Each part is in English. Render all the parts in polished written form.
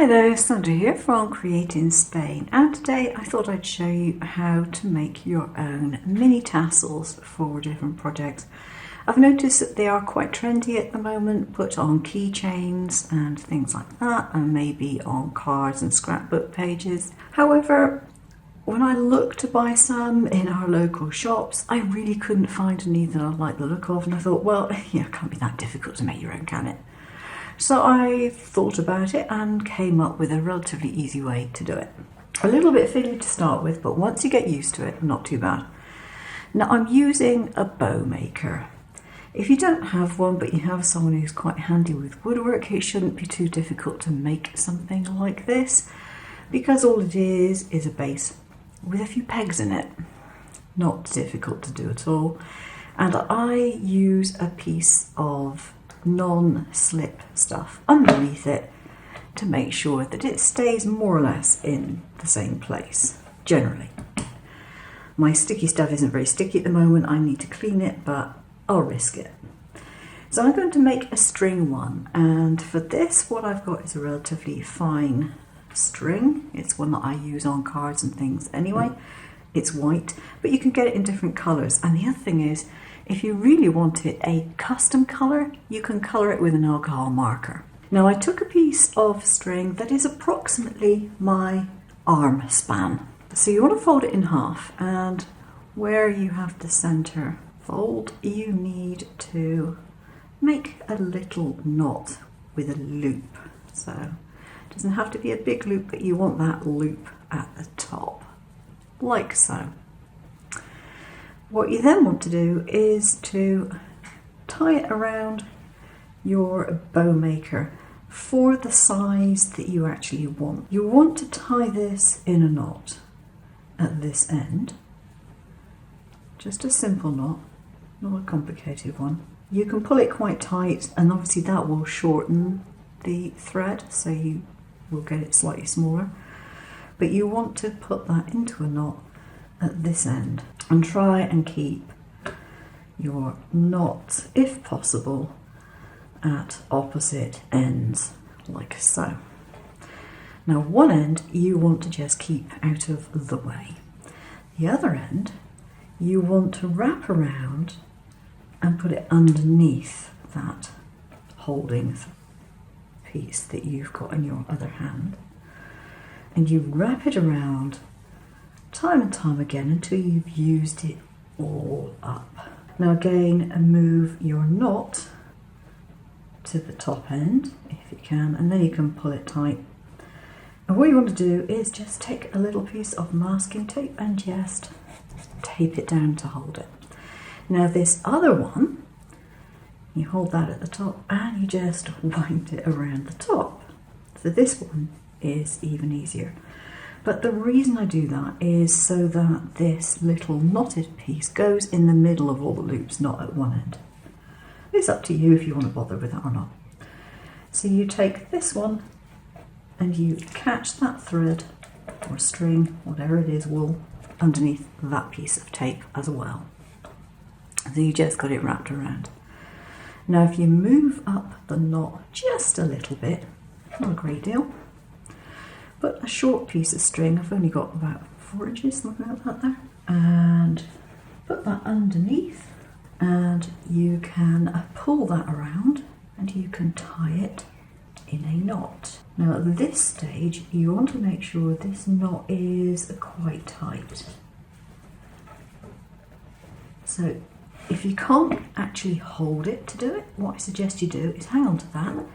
Hi there, Sandra here from Create in Spain, and today I thought I'd show you how to make your own mini tassels for different projects. I've noticed that they are quite trendy at the moment, put on keychains and things like that, and maybe on cards and scrapbook pages. However, when I looked to buy some in our local shops, I really couldn't find any that I liked the look of, and I thought, well, yeah, it can't be that difficult to make your own, can it? So I thought about it and came up with a relatively easy way to do it. A little bit fiddly to start with, but once you get used to it, not too bad. Now I'm using a bow maker. If you don't have one, but you have someone who's quite handy with woodwork, it shouldn't be too difficult to make something like this, because all it is a base with a few pegs in it. Not difficult to do at all. And I use a piece of non-slip stuff underneath it to make sure that it stays more or less in the same place, generally. My sticky stuff isn't very sticky at the moment, I need to clean it, but I'll risk it. So I'm going to make a string one, and for this what I've got is a relatively fine string. It's one that I use on cards and things anyway. It's white, but you can get it in different colours, and the other thing is, if you really want it a custom colour, you can colour it with an alcohol marker. Now I took a piece of string that is approximately my arm span. So you want to fold it in half, and where you have the centre fold, you need to make a little knot with a loop. So it doesn't have to be a big loop, but you want that loop at the top, like so. What you then want to do is to tie it around your bow maker for the size that you actually want. You want to tie this in a knot at this end. Just a simple knot, not a complicated one. You can pull it quite tight, and obviously that will shorten the thread, so you will get it slightly smaller. But you want to put that into a knot at this end, and try and keep your knot, if possible, at opposite ends, like so. Now one end you want to just keep out of the way. The other end you want to wrap around and put it underneath that holding piece that you've got in your other hand, and you wrap it around time and time again until you've used it all up. Now again, move your knot to the top end if you can, and then you can pull it tight. And what you want to do is just take a little piece of masking tape and just tape it down to hold it. Now this other one, you hold that at the top and you just wind it around the top. So this one is even easier. But the reason I do that is so that this little knotted piece goes in the middle of all the loops, not at one end. It's up to you if you want to bother with that or not. So you take this one and you catch that thread or string, whatever it is, wool, underneath that piece of tape as well. So you just got it wrapped around. Now if you move up the knot just a little bit, not a great deal, but a short piece of string, I've only got about 4 inches, something like that there, and put that underneath, and you can pull that around and you can tie it in a knot. Now at this stage you want to make sure this knot is quite tight. So if you can't actually hold it to do it, what I suggest you do is hang on to that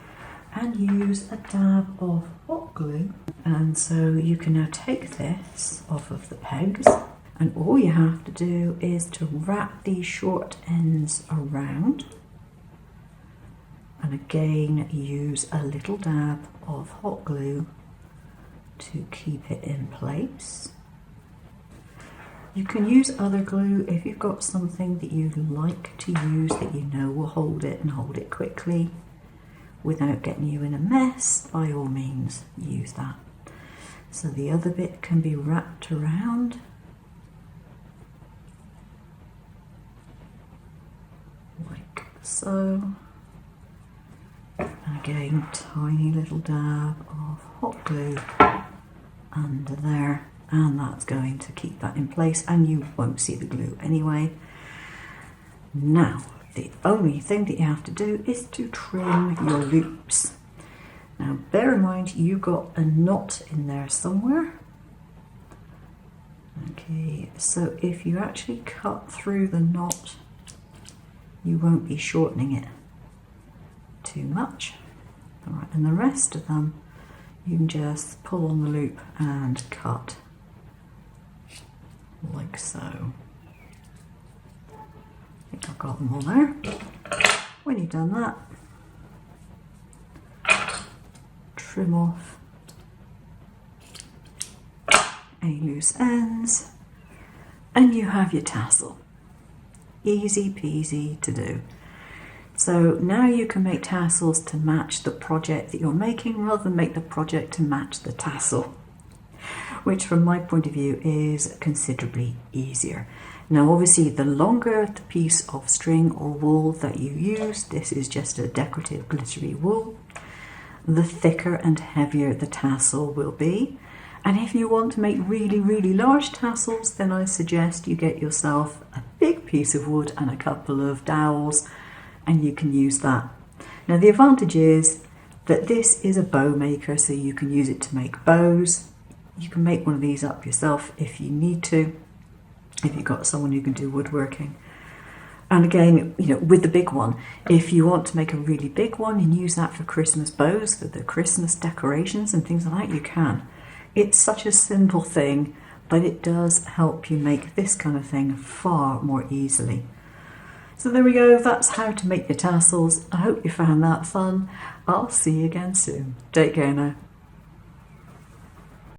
and use a dab of hot glue. And so you can now take this off of the pegs, and all you have to do is to wrap these short ends around, and again use a little dab of hot glue to keep it in place. You can use other glue if you've got something that you like to use that you know will hold it and hold it quickly without getting you in a mess. By all means use that. So the other bit can be wrapped around like so. And again, tiny little dab of hot glue under there, and that's going to keep that in place, and you won't see the glue anyway. Now, the only thing that you have to do is to trim your loops. Now, bear in mind you've got a knot in there somewhere. Okay, so if you actually cut through the knot, you won't be shortening it too much. All right, and the rest of them, you can just pull on the loop and cut like so. I think I've got them all there. When you've done that, trim off any loose ends, and you have your tassel. Easy peasy to do. So now you can make tassels to match the project that you're making rather than make the project to match the tassel, which from my point of view is considerably easier. Now obviously the longer the piece of string or wool that you use, this is just a decorative glittery wool, the thicker and heavier the tassel will be. And if you want to make really, really large tassels, then I suggest you get yourself a big piece of wood and a couple of dowels, and you can use that. Now the advantage is that this is a bow maker, so you can use it to make bows. You can make one of these up yourself if you need to, if you've got someone who can do woodworking. And again, you know, with the big one, if you want to make a really big one and use that for Christmas bows, for the Christmas decorations and things like that, you can. It's such a simple thing, but it does help you make this kind of thing far more easily. So there we go, that's how to make your tassels. I hope you found that fun. I'll see you again soon. Take care now.